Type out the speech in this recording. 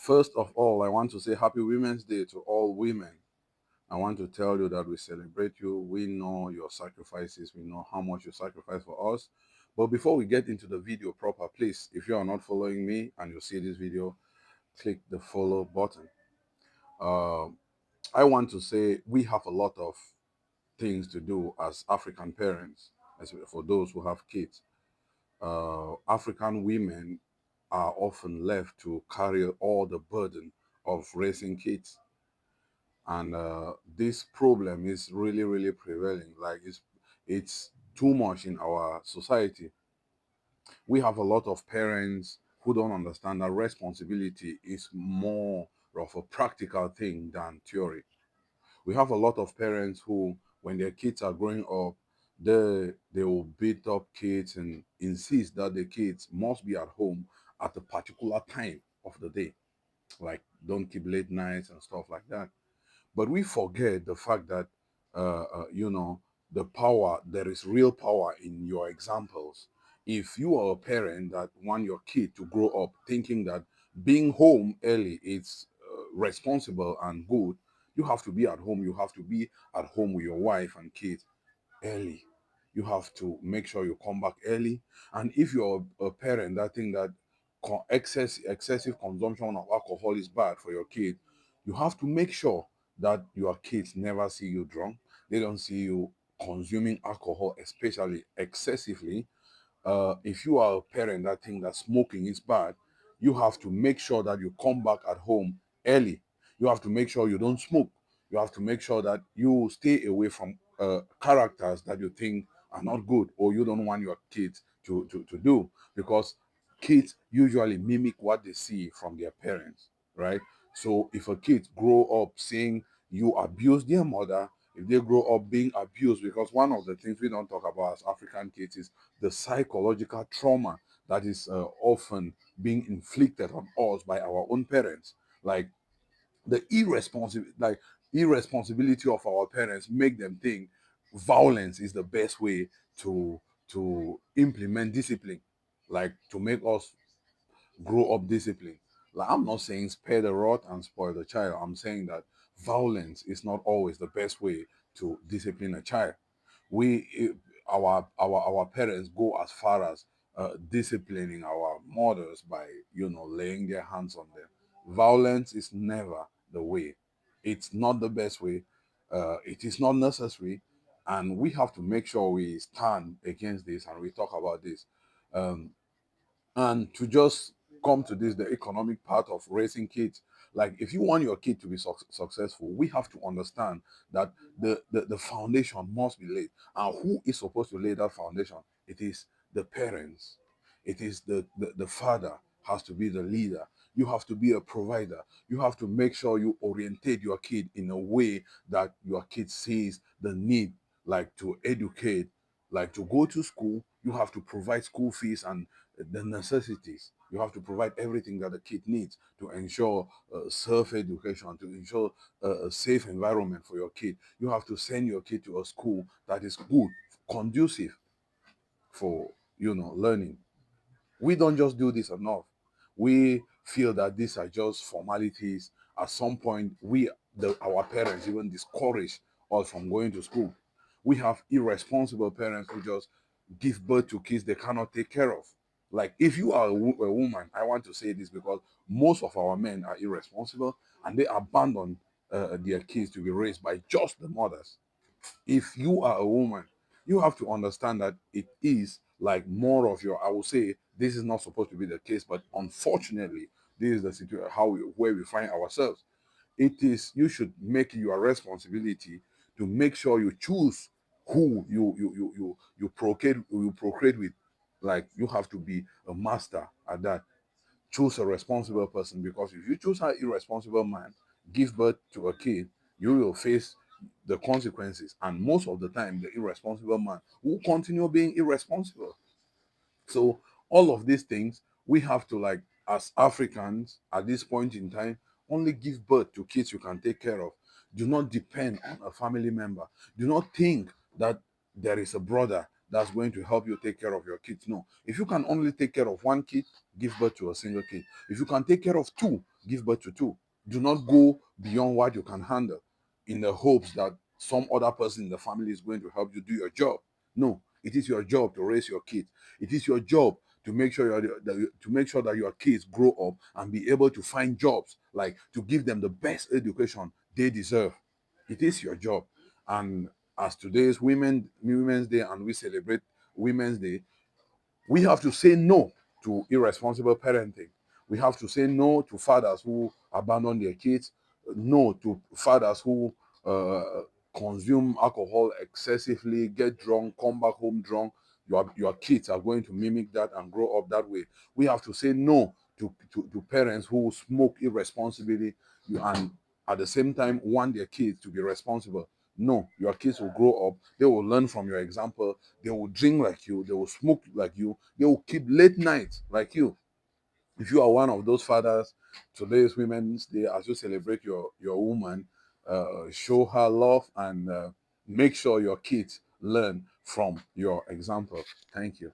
First of all, I want to say Happy Women's Day to all women. I want to tell you that we celebrate you. We know your sacrifices. We know how much you sacrifice for us. But before we get into the video proper, please, if you are not following me and you see this video, click the follow button. Uh, I want to say we have a lot of things to do as African parents, as for those who have kids. African women are often left to carry all the burden of raising kids, and this problem is really, really prevailing. Like it's too much in our society. We have a lot of parents who don't understand that responsibility is more of a practical thing than theory. We have a lot of parents who, when their kids are growing up, they will beat up kids and insist that the kids must be at home at a particular time of the day, like don't keep late nights and stuff like that. But we forget the fact that, you know, there is real power in your examples. If you are a parent that want your kid to grow up thinking that being home early is responsible and good, you have to be at home. You have to be at home with your wife and kids early. You have to make sure you come back early. And if you're a parent that think that excessive consumption of alcohol is bad for your kid, you have to make sure that your kids never see you drunk. They don't see you consuming alcohol, especially excessively. If you are a parent that think that smoking is bad, you have to make sure that you come back at home early. You have to make sure you don't smoke. You have to make sure that you stay away from characters that you think are not good or you don't want your kids to do, because kids usually mimic what they see from their parents, right? So if a kid grow up seeing you abuse their mother, if they grow up being abused, because one of the things we don't talk about as African kids is the psychological trauma that is often being inflicted on us by our own parents. Like like irresponsibility of our parents make them think violence is the best way to implement discipline, like to make us grow up discipline. Like, I'm not saying spare the rod and spoil the child. I'm saying that violence is not always the best way to discipline a child. We our parents go as far as disciplining our mothers by, you know, laying their hands on them. Violence is never the way. It's not the best way. It is not necessary, and we have to make sure we stand against this and we talk about this. Um, and to just come to this, the economic part of raising kids, like if you want your kid to be successful, we have to understand that the foundation must be laid. And who is supposed to lay that foundation? It is the parents. It is the father has to be the leader. You have to be a provider. You have to make sure you orientate your kid in a way that your kid sees the need, like to educate, like to go to school. You have to provide school fees and the necessities. You have to provide everything that the kid needs to ensure self education, to ensure a safe environment for your kid. You have to send your kid to a school that is good, conducive for, you know, learning. We don't just do this enough. We feel that these are just formalities. At some point, our parents even discourage us from going to school. We have irresponsible parents who just give birth to kids they cannot take care of. Like, if you are a woman, I want to say this because most of our men are irresponsible and they abandon their kids to be raised by just the mothers. If you are a woman, you have to understand that it is like more of your, I will say this is not supposed to be the case, but unfortunately, this is the situation where we find ourselves. It is, you should make it your responsibility to make sure you choose who you procreate with. Like, you have to be a master at that. Choose a responsible person, because if you choose an irresponsible man, give birth to a kid, you will face the consequences. And most of the time, the irresponsible man will continue being irresponsible. So all of these things, we have to, like, as Africans at this point in time, only give birth to kids you can take care of. Do not depend on a family member. Do not think that there is a brother that's going to help you take care of your kids. No. If you can only take care of one kid, give birth to a single kid. If you can take care of two, give birth to two. Do not go beyond what you can handle in the hopes that some other person in the family is going to help you do your job. No, it is your job to raise your kids. It is your job to make sure that your kids grow up and be able to find jobs, like to give them the best education they deserve. It is your job. And as today is Women's Day and we celebrate Women's Day, we have to say no to irresponsible parenting. We have to say no to fathers who abandon their kids, no to fathers who uh, consume alcohol excessively, get drunk, come back home drunk. Your kids are going to mimic that and grow up that way. We have to say no to parents who smoke irresponsibly and at the same time want their kids to be responsible. No, your kids will grow up, they will learn from your example, they will drink like you, they will smoke like you, they will keep late nights like you. If you are one of those fathers, today is Women's Day. As you celebrate your woman, show her love and make sure your kids learn from your example. Thank you.